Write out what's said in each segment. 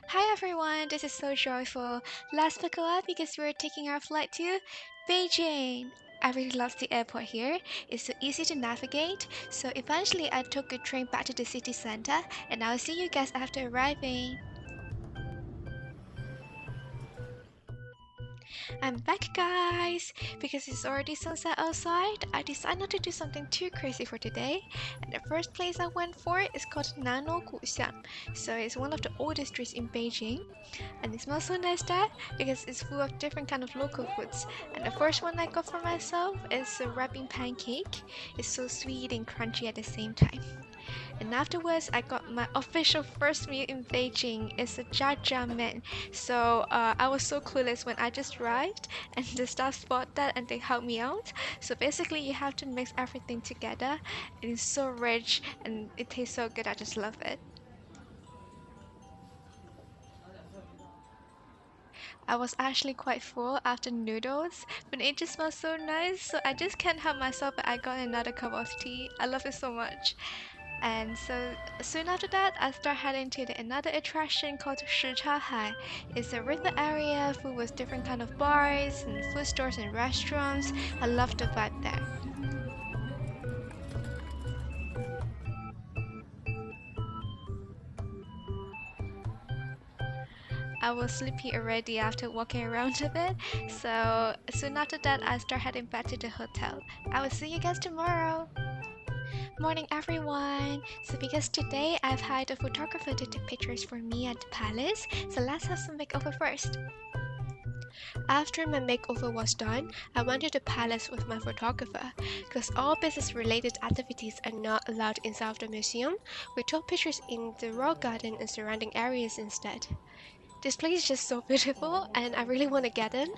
Hi everyone, this is so joyful. Let's buckle up because we're taking our flight to Beijing. I really love the airport here. It's so easy to navigate. So eventually I took a train back to the city center and I'll see you guys after arriving. I'm back, guys! Because it's already sunset outside, I decided not to do something too crazy for today. And the first place I went for is called Xiang. So it's one of the oldest streets in Beijing. And it smells so nice there because it's full of different kind of local foods. And the first one I got for myself is a wrapping pancake. It's so sweet and crunchy at the same time. And afterwards, I got my official first meal in Beijing. It's a jajangmyeon. So I was so clueless when I just arrived, and the staff spotted that and they helped me out. So basically, you have to mix everything together. It is so rich and it tastes so good. I just love it. I was actually quite full after noodles, but it just smells so nice, so I just can't help myself. But I got another cup of tea. I love it so much. And so soon after that, I start heading to another attraction called Shichahai. It's a river area full with different kind of bars and food stores and restaurants. I love the vibe there. I was sleepy already after walking around a bit, so soon after that, I start heading back to the hotel. I will see you guys tomorrow. Morning everyone! So because today I've hired a photographer to take pictures for me at the palace, so let's have some makeover first. After my makeover was done, I went to the palace with my photographer. Because all business related activities are not allowed inside of the museum, we took pictures in the royal garden and surrounding areas instead. This place is just so beautiful and I really want to get in.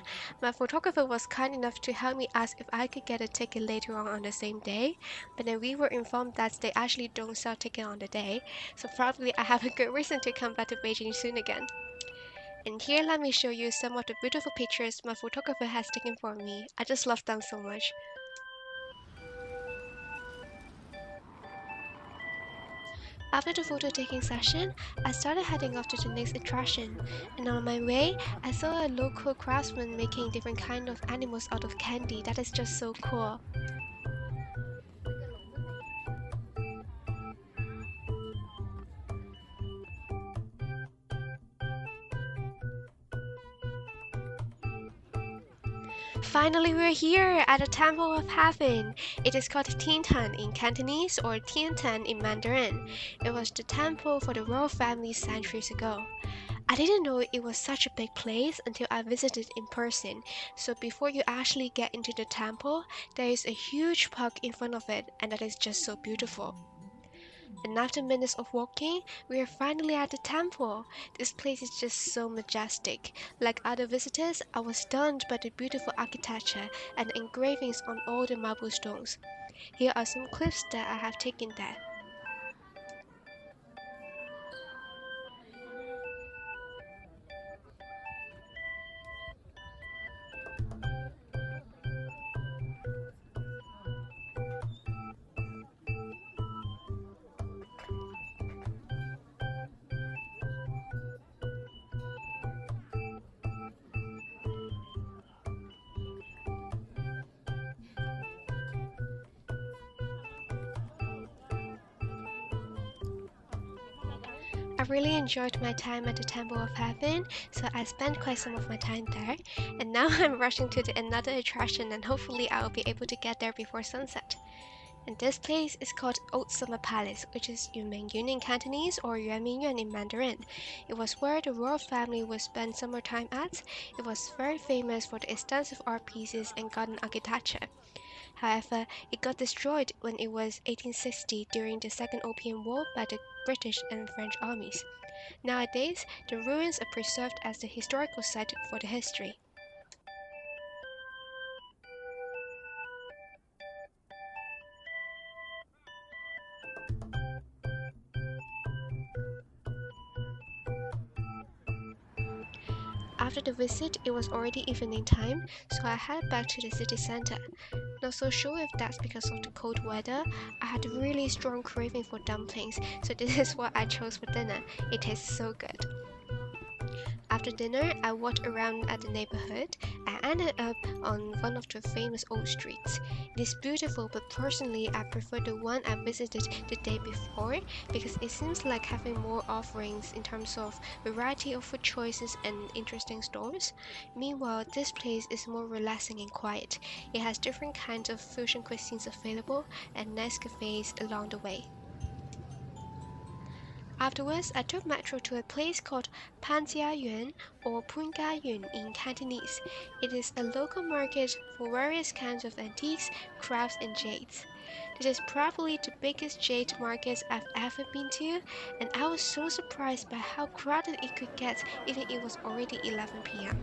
My photographer was kind enough to help me ask if I could get a ticket later on the same day, but then we were informed that they actually don't sell tickets on the day, so probably I have a good reason to come back to Beijing soon again. And here let me show you some of the beautiful pictures my photographer has taken for me. I just love them so much. After the photo taking session, I started heading off to the next attraction, and on my way, I saw a local craftsman making different kind of animals out of candy. That is just so cool. Finally, we're here at the Temple of Heaven. It is called Tiantan in Cantonese or Tiantan in Mandarin. It was the temple for the royal family centuries ago. I didn't know it was such a big place until I visited in person. So before you actually get into the temple, there is a huge park in front of it, and that is just so beautiful. And after minutes of walking, we are finally at the temple. This place is just so majestic. Like other visitors, I was stunned by the beautiful architecture and engravings on all the marble stones. Here are some clips that I have taken there. I really enjoyed my time at the Temple of Heaven, so I spent quite some of my time there. And now I'm rushing to another attraction, and hopefully I'll be able to get there before sunset. And this place is called Old Summer Palace, which is Yumengyun in Cantonese or Yuanmingyuan in Mandarin. It was where the royal family would spend summer time at. It was very famous for the extensive art pieces and garden architecture. However, it got destroyed when it was 1860 during the Second Opium War by the British and French armies. Nowadays, the ruins are preserved as the historical site for the history. After the visit, it was already evening time, so I headed back to the city center. Not so sure if that's because of the cold weather. I had a really strong craving for dumplings, so this is what I chose for dinner. It tastes so good. After dinner, I walked around at the neighborhood and ended up on one of the famous old streets. It is beautiful, but personally, I prefer the one I visited the day before because it seems like having more offerings in terms of variety of food choices and interesting stores. Meanwhile, this place is more relaxing and quiet. It has different kinds of fusion cuisines available and nice cafes along the way. Afterwards, I took metro to a place called Panjiayuan or Pungayuan in Cantonese. It is a local market for various kinds of antiques, crafts, and jades. This is probably the biggest jade market I've ever been to, and I was so surprised by how crowded it could get even it was already 11 p.m.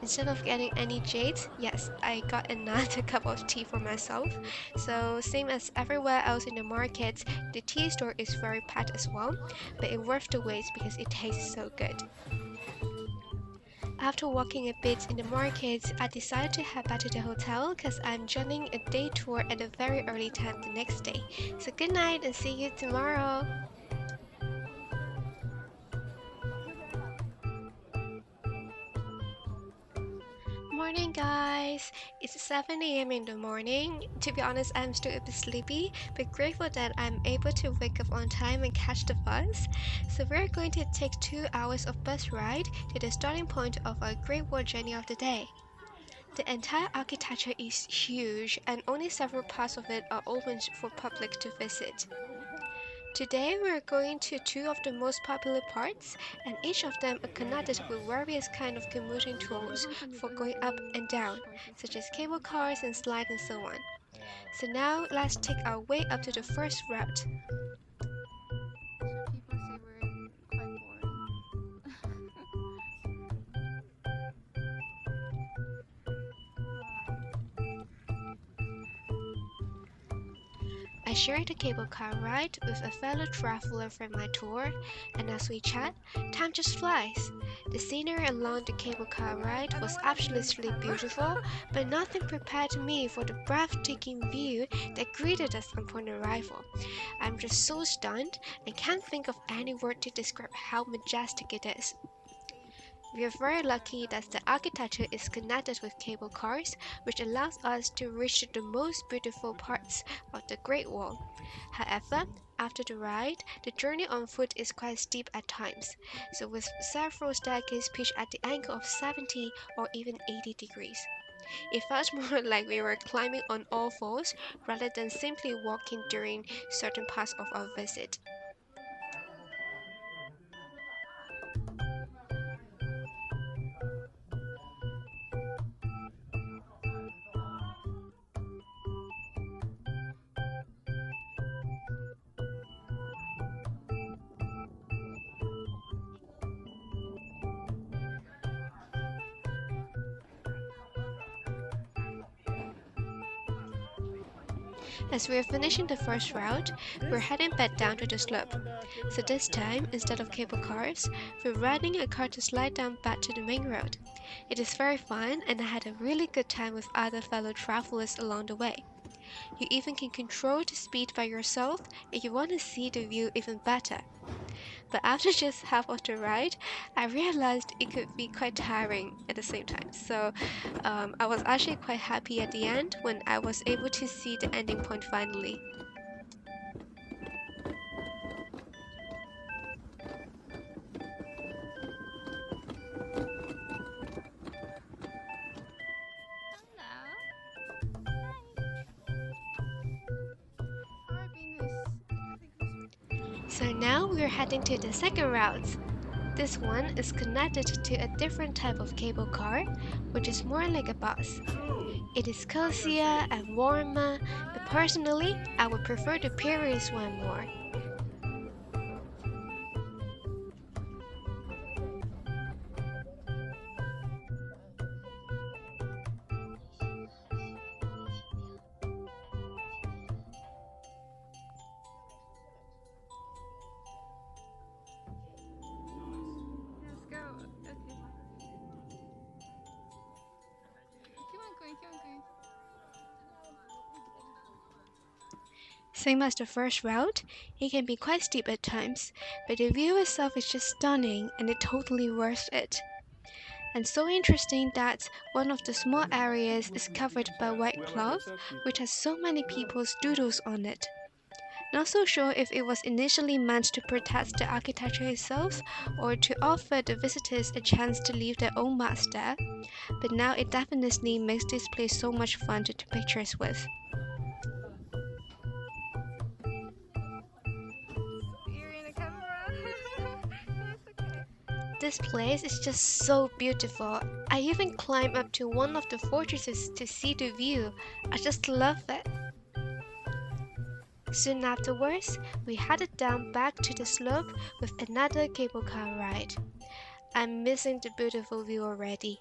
Instead of getting any jades, yes, I got another cup of tea for myself. So same as everywhere else in the market, the tea store is very packed as well, but it's worth the wait because it tastes so good. After walking a bit in the market, I decided to head back to the hotel because I'm joining a day tour at a very early time the next day. So good night and see you tomorrow. Morning, guys! It's 7 a.m. in the morning. To be honest, I'm still a bit sleepy, but grateful that I'm able to wake up on time and catch the bus. So we're going to take 2 hours of bus ride to the starting point of our Great Wall journey of the day. The entire architecture is huge, and only several parts of it are open for public to visit. Today we're going to two of the most popular parts, and each of them are connected with various kind of commuting tools for going up and down, such as cable cars and slides and so on. So now let's take our way up to the first route. People say we're quite boring. I shared the cable car ride with a fellow traveler from my tour, and as we chat, time just flies. The scenery along the cable car ride was absolutely beautiful, but nothing prepared me for the breathtaking view that greeted us upon arrival. I'm just so stunned and can't think of any word to describe how majestic it is. We are very lucky that the architecture is connected with cable cars, which allows us to reach the most beautiful parts of the Great Wall. However, after the ride, the journey on foot is quite steep at times, so with several staircases pitched at the angle of 70 or even 80 degrees. It felt more like we were climbing on all fours rather than simply walking during certain parts of our visit. As we are finishing the first route, we're heading back down to the slope. So this time, instead of cable cars, we're riding a car to slide down back to the main road. It is very fun and I had a really good time with other fellow travelers along the way. You even can control the speed by yourself if you want to see the view even better. But after just half of the ride, I realized it could be quite tiring at the same time. So I was actually quite happy at the end when I was able to see the ending point finally. So now we're heading to the second route. This one is connected to a different type of cable car, which is more like a bus. It is cozier and warmer, but personally, I would prefer the previous one more. Let's go. Okay. Keep on going, keep on going. Same as the first route, it can be quite steep at times, but the view itself is just stunning and it's totally worth it. And so interesting that one of the small areas is covered by white cloth, which has so many people's doodles on it. Not so sure if it was initially meant to protect the architecture itself or to offer the visitors a chance to leave their own marks there, but now it definitely makes this place so much fun to take pictures with. You're in the camera. It's okay. This place is just so beautiful. I even climbed up to one of the fortresses to see the view. I just love it. Soon afterwards, we headed down back to the slope with another cable car ride. I'm missing the beautiful view already.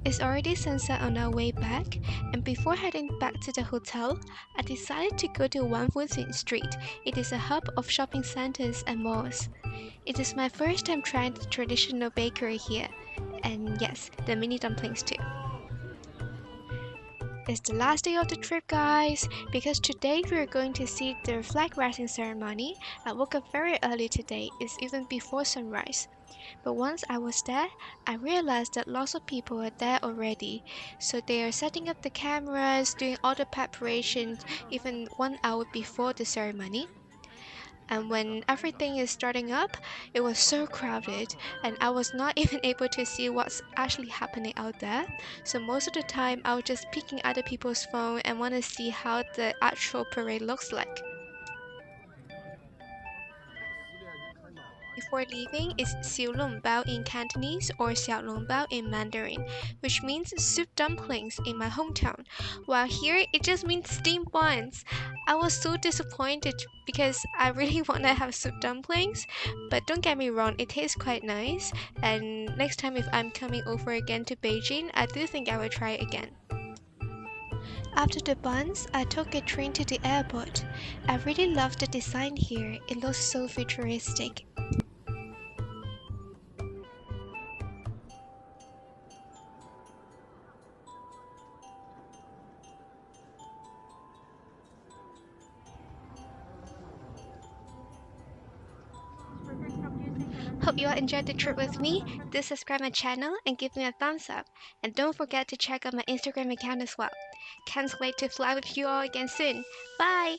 It's already sunset on our way back, and before heading back to the hotel, I decided to go to Wangfujing Street. It is a hub of shopping centers and malls. It is my first time trying the traditional bakery here, and yes, the mini dumplings too. It's the last day of the trip, guys, because today we are going to see the flag raising ceremony. I woke up very early today, it's even before sunrise. But once I was there, I realized that lots of people are there already. So they are setting up the cameras, doing all the preparations, even 1 hour before the ceremony. And when everything is starting up, it was so crowded, and I was not even able to see what's actually happening out there. So most of the time, I was just picking other people's phone and want to see how the actual parade looks like. Before leaving is Xiulongbao in Cantonese or Xiaolongbao in Mandarin, which means soup dumplings in my hometown, while here it just means steamed buns. I was so disappointed because I really want to have soup dumplings, but don't get me wrong, it tastes quite nice, and next time if I'm coming over again to Beijing, I do think I will try it again. After the buns, I took a train to the airport. I really love the design here, it looks so futuristic. Hope you all enjoyed the trip with me. Do subscribe my channel and give me a thumbs up. And don't forget to check out my Instagram account as well. Can't wait to fly with you all again soon. Bye!